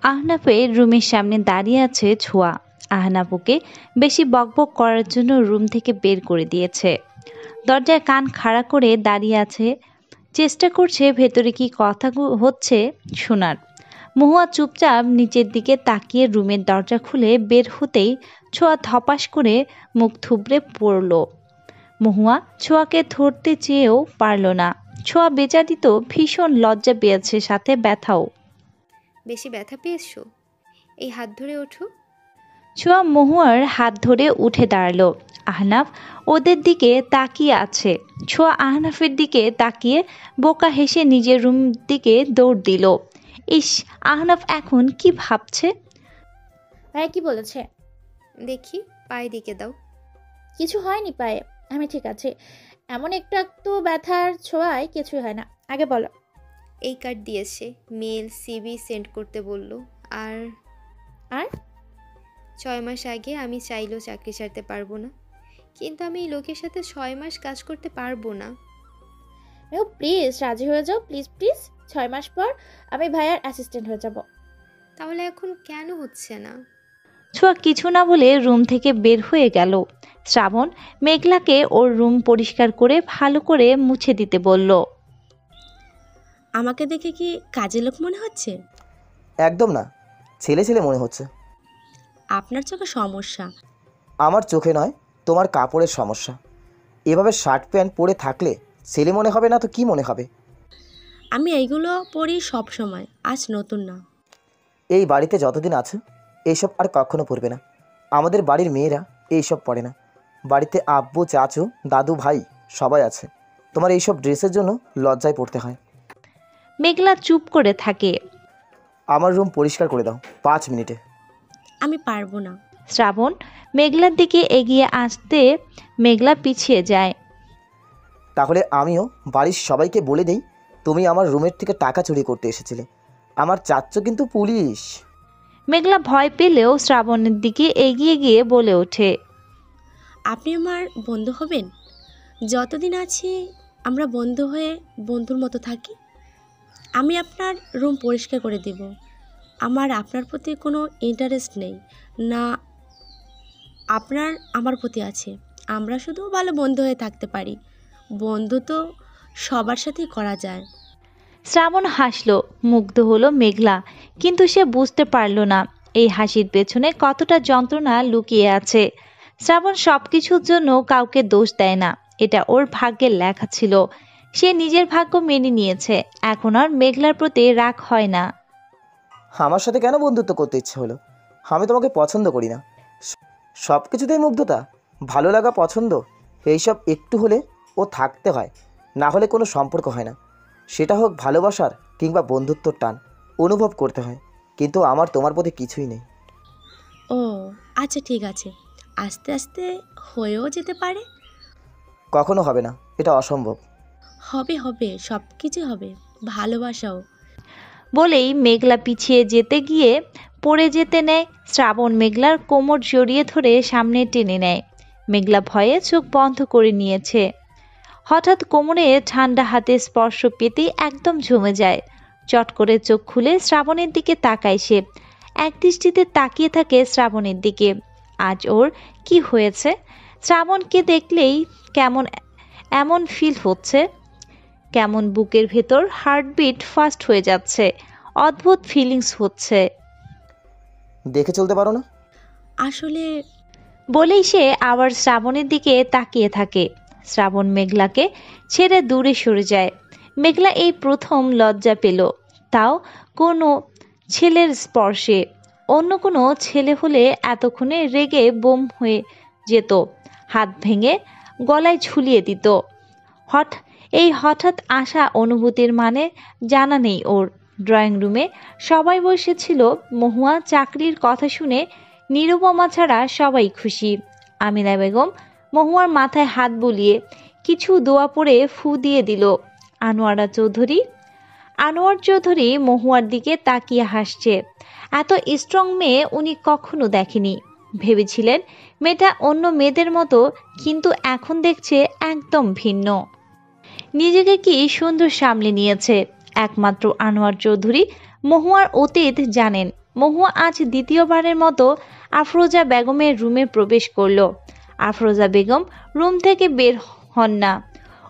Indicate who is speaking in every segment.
Speaker 1: আহনাফের রুমের সামনে দাঁড়িয়ে আছে ছোঁয়া। আহনাফ ওকে বেশি বকবক করার জন্য রুম থেকে বের করে দিয়েছে। দরজায় কান খাড়া করে দাঁড়িয়ে আছে, চেষ্টা করছে ভেতরে কি কথা হচ্ছে শোনার। মহুয়া চুপচাপ নিচের দিকে তাকিয়ে রুমের দরজা খুলে বের হতেই ছোঁয়া ধপাস করে মুখ থুবড়ে পড়ল। মহুয়া ছোঁয়াকে ধরতে চেয়েও পারল না। ছোঁয়া বেচারি তো ভীষণ লজ্জা পেয়েছে, সাথে ব্যথাও।
Speaker 2: বেশি ব্যথা পেয়েছো? এই হাত ধরে ওঠো।
Speaker 1: ছোঁয়া মহুয়ার হাত ধরে উঠে দাঁড়ালো। আহনাফ ওদের দিকে তাকিয়ে আছে। ছোঁয়া আহনাফের দিকে তাকিয়ে বোকা হেসে নিজের রুম দিকে দৌড় দিল। ইস, আহনাফ এখন কি ভাবছে?
Speaker 3: ভাইয়া কি বলেছে?
Speaker 2: দেখি, পায়ে দিকে দাও।
Speaker 3: কিছু হয়নি পায়ে, আমি ঠিক আছে। এমন একটু একটু ব্যথার ছোঁয়ায় কিছুই হয় না। আগে বলো।
Speaker 2: এই কার্ড দিয়েছে, মেল সিভি সেন্ড করতে বলল। আর
Speaker 3: আর
Speaker 2: 6 মাস আগে আমি চাইলেও চাকরি ছাড়তে পারবো না, কিন্তু আমি এই লোকের সাথে 6 মাস কাজ করতে পারবো না।
Speaker 3: প্লিজ রাজি হয়ে যাও, প্লিজ প্লিজ। 6 মাস পর আমি ভাইয়ার অ্যাসিস্ট্যান্ট হয়ে যাব।
Speaker 2: তাহলে এখন কেন হচ্ছে না?
Speaker 1: ছোঁয়া কিছু না বলে রুম থেকে বের হয়ে গেল। শ্রাবণ মেঘলাকে ওর রুম পরিষ্কার করে ভালো করে মুছে দিতে বলল।
Speaker 4: আমাকে দেখে কি কাজের লোক মনে হচ্ছে?
Speaker 5: একদম না, ছেলে ছেলে মনে হচ্ছে।
Speaker 4: আপনার চোখে সমস্যা।
Speaker 5: আমার চোখে নয়, তোমার কাপড়ের সমস্যা। এভাবে শার্ট প্যান্ট পরে থাকলে ছেলে মনে হবে না তো কি মনে হবে?
Speaker 4: আমি এইগুলো পরি সব সময়, আজ নতুন না।
Speaker 5: এই বাড়িতে যতদিন আছে এইসব আর কখনো পরবে না। আমাদের বাড়ির মেয়েরা এইসব পরে না। বাড়িতে আব্বু, চাচু, দাদু, ভাই সবাই আছে। তোমার এইসব ড্রেসের জন্য লজ্জায় পড়তে হয়।
Speaker 1: মেঘলা চুপ করে থাকে।
Speaker 5: আমার রুম পরিষ্কার করে দাও 5 মিনিটে।
Speaker 4: আমি পারবো না।
Speaker 1: শ্রাবণ মেঘলার দিকে এগিয়ে আসতে মেঘলা পিছিয়ে যায়।
Speaker 5: তাহলে আমিও বাড়ির সবাইকে বলে দেই তুমি আমার রুমের থেকে টাকা চুরি করতে এসেছিলে। আমার চাচ্চু কিন্তু পুলিশ।
Speaker 1: মেঘলা ভয় পেলেও শ্রাবণের দিকে এগিয়ে গিয়ে বলে ওঠে।
Speaker 4: আপনি আমার বন্ধু হবেন? যতদিন আছি আমরা বন্ধু হয়ে বন্ধুর মতো থাকি। আমি আপনার রুম পরিষ্কার করে দেব। আমার আপনার প্রতি কোনো ইন্টারেস্ট নেই না, আপনার আমার প্রতি আছে। আমরা শুধু ভালো বন্ধু হয়ে থাকতে পারি। বন্ধু তো সবার সাথেই করা যায়।
Speaker 1: শ্রাবণ হাসল। মুগ্ধ হলো মেঘলা, কিন্তু সে বুঝতে পারল না এই হাসির পেছনে কতটা যন্ত্রণা লুকিয়ে আছে। শ্রাবণ সবকিছুর জন্য কাউকে দোষ দেয় না, এটা ওর ভাগ্যের লেখা ছিল। সে নিজের ভাগ্য মেনে নিয়েছে, এখন আর মেঘলার প্রতি রাগ হয় না।
Speaker 5: আমার সাথে কেন বন্ধুত্ব করতে ইচ্ছে হলো? আমি তোমাকে পছন্দ করি না। সব কিছুতেই মুগ্ধতা, ভালো লাগা, পছন্দ, এইসব একটু হলে ও থাকতে হয়, না হলে কোনো সম্পর্ক হয় না। সেটা হোক ভালোবাসার কিংবা বন্ধুত্বর টান, অনুভব করতে হয়। কিন্তু আমার তোমার প্রতি কিছুই নেই।
Speaker 4: ও আচ্ছা ঠিক আছে, আস্তে আস্তে হয়েও যেতে পারে।
Speaker 5: কখনো হবে না, এটা অসম্ভব।
Speaker 4: হবে হবে, সব কিছু হবে, ভালোবাসাও।
Speaker 1: বলেই মেঘলা পিছিয়ে যেতে গিয়ে পড়ে যেতে নেয়। শ্রাবণ মেঘলার কোমর জড়িয়ে ধরে সামনে টেনে নেয়। মেঘলা ভয়ে চোখ বন্ধ করে নিয়েছে। হঠাৎ কোমরে ঠান্ডা হাতে স্পর্শ পেতেই একদম জমে যায়। চট করে চোখ খুলে শ্রাবণের দিকে তাকায় সে। এক দৃষ্টিতে তাকিয়ে থাকে শ্রাবণের দিকে। আজ ওর কি হয়েছে? শ্রাবণকে দেখলেই কেমন এমন ফিল হচ্ছে, কেমন বুকের ভেতর হার্টবিট ফাস্ট হয়ে যাচ্ছে, অদ্ভুত ফিলিংস হচ্ছে।
Speaker 5: দেখে চলতে পারো না?
Speaker 4: আসলে
Speaker 1: বলেই সে আবার শ্রাবণের দিকে তাকিয়ে থাকে। শ্রাবণ মেঘলাকে ছেড়ে দূরে সরে যায়। মেঘলা এই প্রথম লজ্জা পেল, তাও কোনো ছেলের স্পর্শে। অন্য কোনো ছেলে হলে এতক্ষণে রেগে বোম হয়ে যেত, হাত ভেঙে গলায় ঝুলিয়ে দিত। হঠাৎ আসা অনুভূতির মানে জানা নেই ওর। ড্রয়িং রুমে সবাই বসেছিল। মহুয়া চাকরির কথা শুনে নিরুপমা ছাড়া সবাই খুশি। আমিনা বেগম মহুয়ার মাথায় হাত বুলিয়ে কিছু দোয়া পড়ে ফু দিয়ে দিল। আনোয়ার চৌধুরী মহুয়ার দিকে তাকিয়ে হাসছে। এত স্ট্রং মেয়ে উনি কখনো দেখেনি। ভেবেছিলেন মেয়েটা অন্য মেয়েদের মতো, কিন্তু এখন দেখছে একদম ভিন্ন। নিজেকে কি সুন্দর সামলে নিয়েছে। একমাত্র আনোয়ার চৌধুরী মহুয়ার অতীত জানেন। মহুয়া আজ দ্বিতীয়বারের মতো আফরোজা বেগমের রুমে প্রবেশ করলো। আফরোজা বেগম রুম থেকে বের হন না।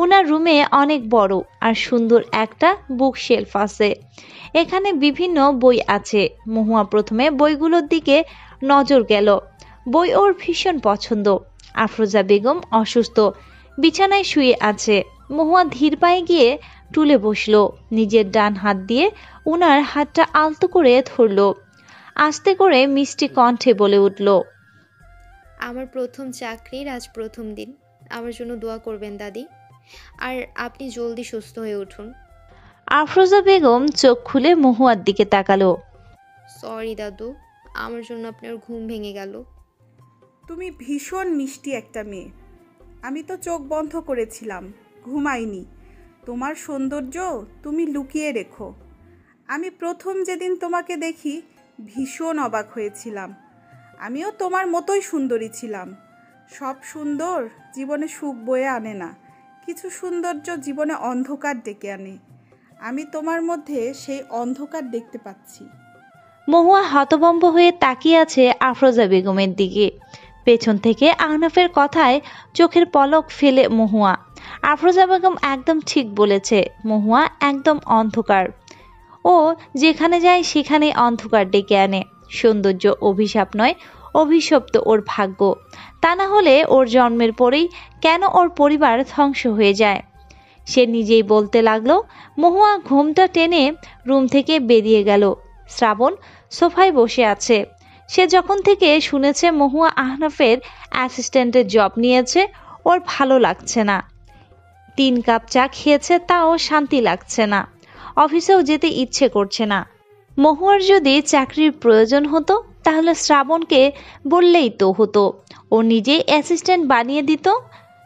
Speaker 1: ওনার রুমে অনেক বড় আর সুন্দর একটা বুক শেলফ আছে। এখানে বিভিন্ন বই আছে। মহুয়া প্রথমে বইগুলোর দিকে নজর গেল। বই ওর ভীষণ পছন্দ। আফরোজা বেগম অসুস্থ, বিছানায় শুয়ে আছে। মহুয়া ধীর পায়ে গিয়ে টুলে বসলো। নিজের ডান হাত দিয়ে উনার হাতটা আলতো করে ধরল। আস্তে করে মিষ্টি কণ্ঠে বলে উঠল,
Speaker 2: আমার প্রথম চাকরির আজ প্রথম দিন। আমার জন্য দোয়া করবেন দাদি, আর আপনি জলদি সুস্থ হয়ে উঠুন।
Speaker 1: আফরোজা বেগম চোখ খুলে মহুয়ার দিকে তাকালো।
Speaker 2: সরি দাদু, আমার জন্য আপনার ঘুম ভেঙে গেল।
Speaker 6: তুমি ভীষণ মিষ্টি একটা মেয়ে। আমি তো চোখ বন্ধ করেছিলাম, ঘুমাইনি। তোমার সৌন্দর্য তুমি লুকিয়ে রেখো। আমি প্রথম যেদিন তোমাকে দেখি ভীষণ অবাক হয়েছিলাম। আমিও তোমার মতোই সুন্দরী ছিলাম। সব সুন্দর জীবনে সুখ বয়ে আনে না, কিছু সৌন্দর্য জীবনে অন্ধকার ডেকে আনে। আমি তোমার মধ্যে সেই অন্ধকার দেখতে পাচ্ছি।
Speaker 1: মহুয়া হতভম্ব হয়ে তাকিয়ে আছে আফরোজা বেগমের দিকে। পেছন থেকে আহনাফের কথায় চোখের পলক ফেলে মহুয়া। আফরোজা বেগম একদম ঠিক বলেছে, মহুয়া একদম অন্ধকার। ও যেখানে যায় সেখানে অন্ধকার ডেকে আনে। সৌন্দর্য অভিশাপ নয়, অভিশপ্ত ওর ভাগ্য। তা না হলে ওর জন্মের পরেই কেন ওর পরিবার ধ্বংস হয়ে যায়। সে নিজেই বলতে লাগলো। মহুয়া ঘুমটা টেনে রুম থেকে বেরিয়ে গেল। শ্রাবণ সোফায় বসে আছে। সে যখন থেকে শুনেছে মহুয়া আহনাফের অ্যাসিস্ট্যান্টের জব নিয়েছে, ওর ভালো লাগছে না। 3 কাপ চা খেয়েছে, তাও শান্তি লাগছে না। অফিসেও যেতে ইচ্ছে করছে না। মহুয়ার যদি চাকরির প্রয়োজন হতো তাহলে শ্রাবণকে বললেই তো হতো, ও নিজেই অ্যাসিস্ট্যান্ট বানিয়ে দিত।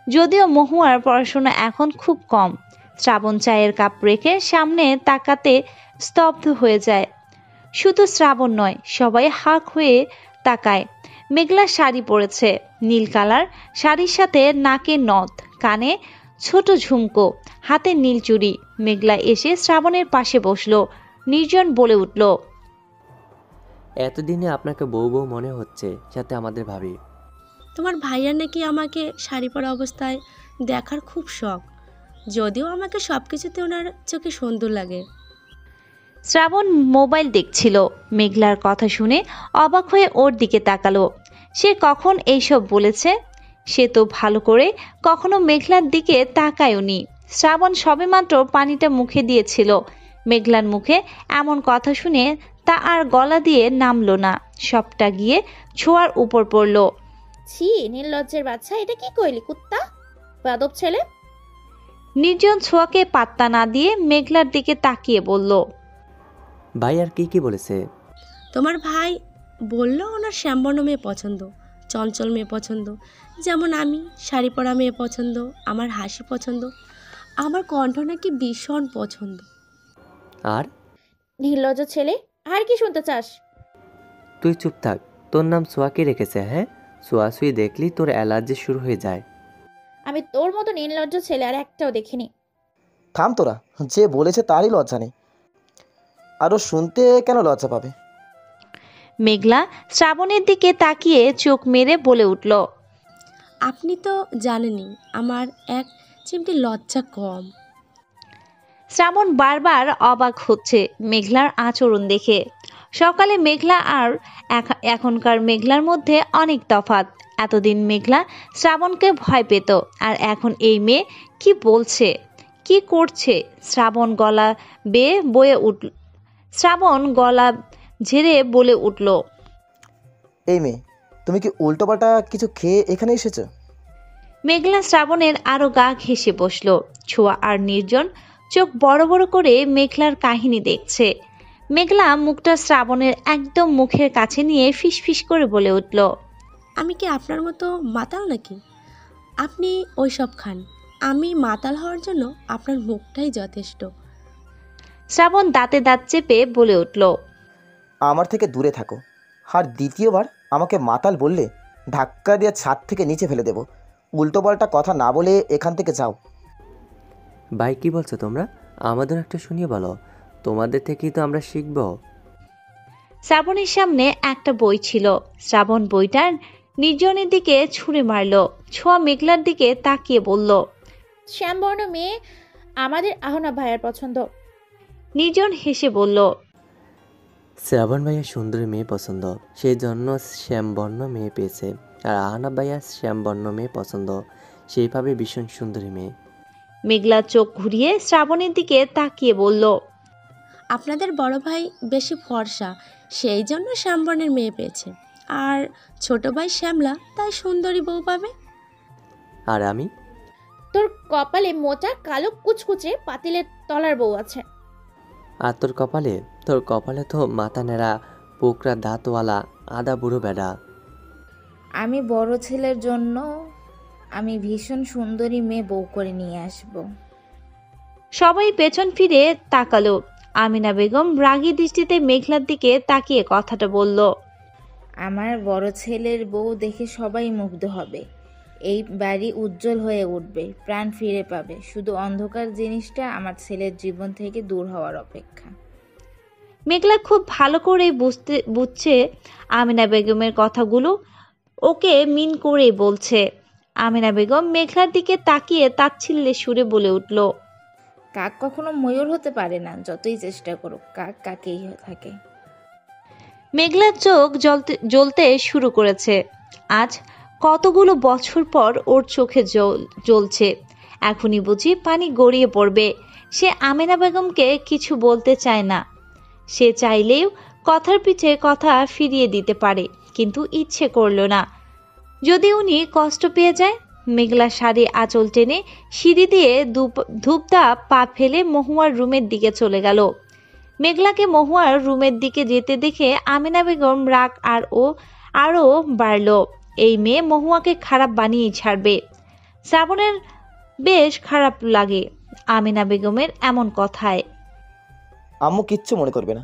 Speaker 1: যদিও মহুয়ার পড়াশোনা এখন খুব কম। শ্রাবণ চায়ের কাপ রেখে সামনে তাকাতে স্তব্ধ হয়ে যায়। শুধু শ্রাবণ নয়, সবাই হাক হয়ে তাকায়। মেঘলা শাড়ি পরেছে, নীল কালার শাড়ির সাথে নাকে নথ, কানে ছোট ঝুমকো, হাতে নীল চুড়ি। মেঘলা এসে শ্রাবণের পাশে বসলো। নির্জন বলে উঠল,
Speaker 7: এতদিনে আপনাকে বউ বউ মনে হচ্ছে, সাথে আমাদের ভাবি।
Speaker 4: তোমার ভাইয়া নাকি আমাকে শাড়ি পরা অবস্থায় দেখার খুব শখ, যদিও আমাকে সব কিছুতে ওনার চোখে সুন্দর লাগে।
Speaker 1: শ্রাবণ মোবাইল দেখছিল। মেঘলার কথা শুনে অবাক হয়ে ওর দিকে তাকালো। সে কখন এইসব বলেছে? সে তো ভালো করে কখনো মেঘলার দিকে তাকায়নি। শ্রাবণ সবেমাত্র পানিটা মুখে দিয়েছিল। মেঘলার মুখে এমন কথা শুনে তা আর গলা দিয়ে নামলো না, সবটা গিয়ে ছোঁয়ার উপর পড়ল।
Speaker 3: ছি, নির্লজ্জের বাচ্চা, এটা কি কইলি কুত্তা, বেয়াদব ছেলে।
Speaker 1: নির্জন ছোঁয়াকে পাত্তা না দিয়ে মেঘলার দিকে তাকিয়ে বলল,
Speaker 7: ভাই আর কি কি বলেছে?
Speaker 4: তোমার ভাই বলল ওনার শ্যামবর্ণ মেয়ে পছন্দ, চঞ্চল মেয়ে পছন্দ, যেমন আমি, শাড়ি পরা মেয়ে পছন্দ, আমার হাসি পছন্দ, আমার কণ্ঠ নাকি ভীষণ পছন্দ।
Speaker 7: আর
Speaker 3: নির্লজ্জ ছেলে, আর কি শুনতে চাস?
Speaker 7: তুই চুপ থাক। তোর নাম সোয়াকে রেখেছে? হ্যাঁ, সোয়াশুই দেখলি তোর অ্যালার্জি শুরু হয়ে যায়।
Speaker 3: আমি তোর মতো নির্লজ্জ ছেলে আর একটাও দেখিনি।
Speaker 5: থাম তোরা, যে বলেছে তারই লজ্জা নেই। আরও শুনতে কেন লজ্জা পাবে?
Speaker 1: মেঘলা শ্রাবণের দিকে তাকিয়ে চোখ মেরে বলে উঠল,
Speaker 4: আপনি তো জানেনই আমার এক চিমটি লজ্জা কম।
Speaker 1: শ্রাবণ বারবার অবাক হচ্ছে মেঘলার আচরণ দেখে। সকালে মেঘলা আর এখনকার মেঘলার মধ্যে অনেক তফাৎ। এতদিন মেঘলা শ্রাবণকে ভয় পেত, আর এখন এই মেয়ে কি বলছে, কি করছে। শ্রাবণ গলা ঝেড়ে বলে উঠল,
Speaker 5: এই মেয়ে, তুমি কি উল্টোপাল্টা কিছু খেয়ে এখানে এসেছো?
Speaker 1: মেঘলা শ্রাবণের আরো গা ঘেঁষে বসল। ছোঁয়া আর নির্জন চোখ বড় বড় করে মেঘলার কাহিনী দেখছে। মেঘলা মুখটা শ্রাবণের একদম মুখের কাছে নিয়ে ফিসফিস করে বলে উঠল,
Speaker 4: আমি কি আপনার মতো মাতাল নাকি? আপনি ওইসব খান, আমি মাতাল হওয়ার জন্য আপনার মুখটাই যথেষ্ট।
Speaker 1: শ্রাবণ দাঁতে দাঁত চেপে বলে উঠল,
Speaker 5: আমার থেকে দূরে থাকো। আর দ্বিতীয়বার আমাকে মাতাল বললে ধাক্কা দিয়ে ছাদ থেকে নিচে ফেলে দেবো। উল্টোপাল্টা কথা না বলে এখান থেকে যাও।
Speaker 7: ভাই কি বলছো তোমরা? আমাদের একটা শুনিয়ে বলো। তোমাদের থেকেই তো আমরা শিখব।
Speaker 1: শ্রাবণের সামনে একটা বই ছিল। শ্রাবণ বইটার নির্জনের দিকে ছুঁড়ে মারল। ছোঁয়া মেঘলার দিকে তাকিয়ে বলল,
Speaker 3: শ্যামবর্ণ মেয়ে আমাদের আহনাব ভাইয়ার পছন্দ।
Speaker 1: নির্জন হেসে বলল,
Speaker 7: শ্রাবণ ভাইয়া সুন্দরী মেয়ে পছন্দ, সেই জন্য শ্যামবর্ণ মেয়ে পেয়েছে। আর আহনাব ভাইয়া শ্যামবর্ণ মেয়ে পছন্দ, সেইভাবে ভীষণ সুন্দরী মেয়ে।
Speaker 1: মেঘলা চোখ ঘুরিয়ে শ্রাবণের দিকে তাকিয়ে বলল,
Speaker 4: আপনাদের বড় ভাই বেশি ফর্সা, সেই জন্য শ্যামবর্ণের মেয়ে পেয়েছে। আর ছোট ভাই শ্যামলা, তাই সুন্দরী বউ পাবে।
Speaker 7: আর আমি?
Speaker 3: তোর কপালে মোটা কালো কুচকুচে পাতিলের তলার বউ আছে।
Speaker 7: আর তোর কপালে তো মাথা নেড়া পোকরা দাঁতওয়ালা আদা বুড়ো বেড়া।
Speaker 8: আমি বড় ছেলের জন্য আমি ভীষণ সুন্দরী মেয়ে বউ করে নিয়ে আসব।
Speaker 1: সবাই পেছন ফিরে তাকালো। আমিনা বেগম রাগী দৃষ্টিতে মেঘলার দিকে তাকিয়ে কথাটা বলল,
Speaker 8: আমার বড় ছেলের বউ দেখে সবাই মুগ্ধ হবে। এই বাড়ি উজ্জ্বল হয়ে উঠবে, প্রাণ ফিরে পাবে। শুধু অন্ধকার জিনিসটা আমার ছেলের জীবন থেকে দূর হওয়ার অপেক্ষা।
Speaker 1: মেঘলা খুব ভালো করে বুঝছে আমিনা বেগমের কথাগুলো ওকে মিন করে বলছে। আমিনা বেগম মেঘলার দিকে তাকিয়ে তাচ্ছিল্যের সুরে বলে উঠল,
Speaker 8: কাক কখনো ময়ূর হতে পারে না, যতই চেষ্টা করুক, কাক কাকেই থাকে।
Speaker 1: মেঘলার চোখ জ্বলতে শুরু করেছে। আজ কতগুলো বছর পর ওর চোখে জ্বলছে। এখনই বুঝি পানি গড়িয়ে পড়বে। সে আমিনা বেগমকে কিছু বলতে চায় না। সে চাইলেও কথার পিছে কথা ফিরিয়ে দিতে পারে, কিন্তু ইচ্ছে করল না। যদি উনি কষ্ট পেয়ে যায়। মেঘলা শাড়ি আঁচল টেনে সিঁড়ি দিয়ে ধূপদা পা ফেলে মহুয়ার রুমের দিকে চলে গেল। মেঘলাকে মহুয়ার রুমের দিকে যেতে দেখে আমিনা বেগম রাগ আরও বাড়ল। এই মেয়ে মহুয়াকে খারাপ বানিয়ে ছাড়বে। শ্রাবণের বেশ খারাপ লাগে আমিনা বেগমের এমন কথায়।
Speaker 5: আম্মু কিচ্ছু মনে করবে না,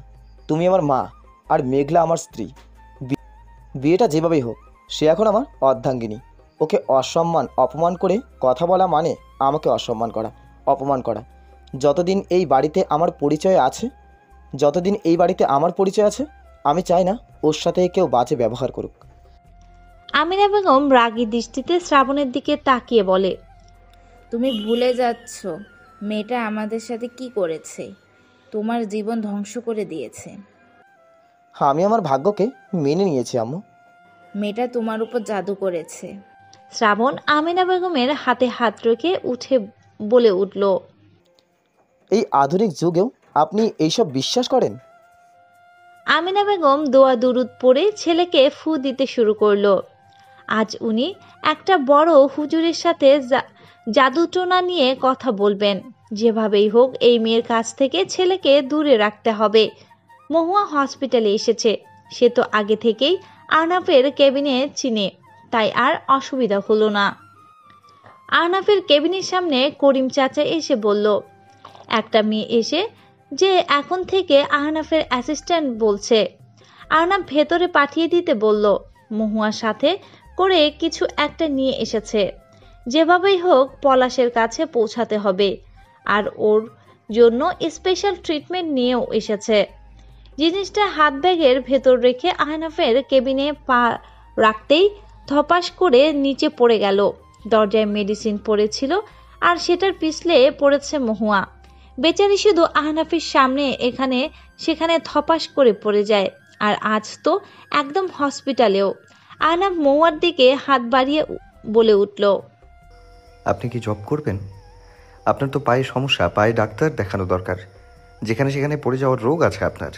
Speaker 5: তুমি আমার মা আর মেঘলা আমার স্ত্রী। বিয়েটা যেভাবেই হোক, সে এখন আমার অর্ধাঙ্গিনী। ওকে অপমান করে কথা বলা মানে আমাকে অসম্মান করা, অপমান করা। যতদিন এই বাড়িতে আমার পরিচয় আছে, আমি চাই না ওর সাথে কেউ বাজে ব্যবহার করুক।
Speaker 1: আমিনা বেগম রাগী দৃষ্টিতে শ্রাবণের দিকে তাকিয়ে বলে,
Speaker 8: তুমি ভুলে যাচ্ছ মেয়েটা আমাদের সাথে কি করেছে। তোমার জীবন ধ্বংস করে দিয়েছে।
Speaker 5: আমি আমার ভাগ্যকে মেনে নিয়েছি আম্মু।
Speaker 8: মেয়েটা তোমার উপর জাদু করেছে।
Speaker 1: শ্রাবণ আমিনা বেগমের হাতে হাত রেখে উঠে বলে উঠল,
Speaker 5: এই আধুনিক যুগেও আপনি এইসব বিশ্বাস করেন?
Speaker 1: আমিনা বেগম দোয়া দুরুদ পড়ে ছেলেকে ফু দিতে শুরু করলো। আজ উনি একটা বড় হুজুরের সাথে জাদুটোনা নিয়ে কথা বলবেন। যেভাবেই হোক এই মেয়ের কাছ থেকে ছেলেকে দূরে রাখতে হবে। মহুয়া হসপিটালে এসেছে। সে তো আগে থেকেই আহনাফের কেবিনে চিনে, তাই আর অসুবিধা হলো না। আহনাফের কেবিনের সামনে করিম চাচা এসে বলল, একটা মেয়ে এসে যে এখন থেকে আহনাফের অ্যাসিস্ট্যান্ট বলছে। আহনাফ ভেতরে পাঠিয়ে দিতে বলল। মহুয়ার সাথে করে কিছু একটা নিয়ে এসেছে। যেভাবেই হোক পলাশের কাছে পৌঁছাতে হবে। আর ওর জন্য স্পেশাল ট্রিটমেন্ট নিয়েও এসেছে। জিনিসটা হাত ব্যাগের ভেতর রেখে আহনাফের কেবিনে পা রাখতেই ধপাস করে নিচে পড়ে গেল। দরজায় মেডিসিন পড়েছিল আর সেটার পিছলে পড়েছে মহুয়া। বেচারি শুধু আহনাফের সামনে এখানে সেখানে ধপাস করে পড়ে যায়। আর আজ তো একদম হসপিটালেও। আহনাফ মহুয়ার দিকে হাত বাড়িয়ে বলে উঠল,
Speaker 9: আপনি কি জব করবেন? আপনার তো পায়ে সমস্যা, পায়ে ডাক্তার দেখানো দরকার। যেখানে সেখানে পড়ে যাওয়ার রোগ আছে আপনার।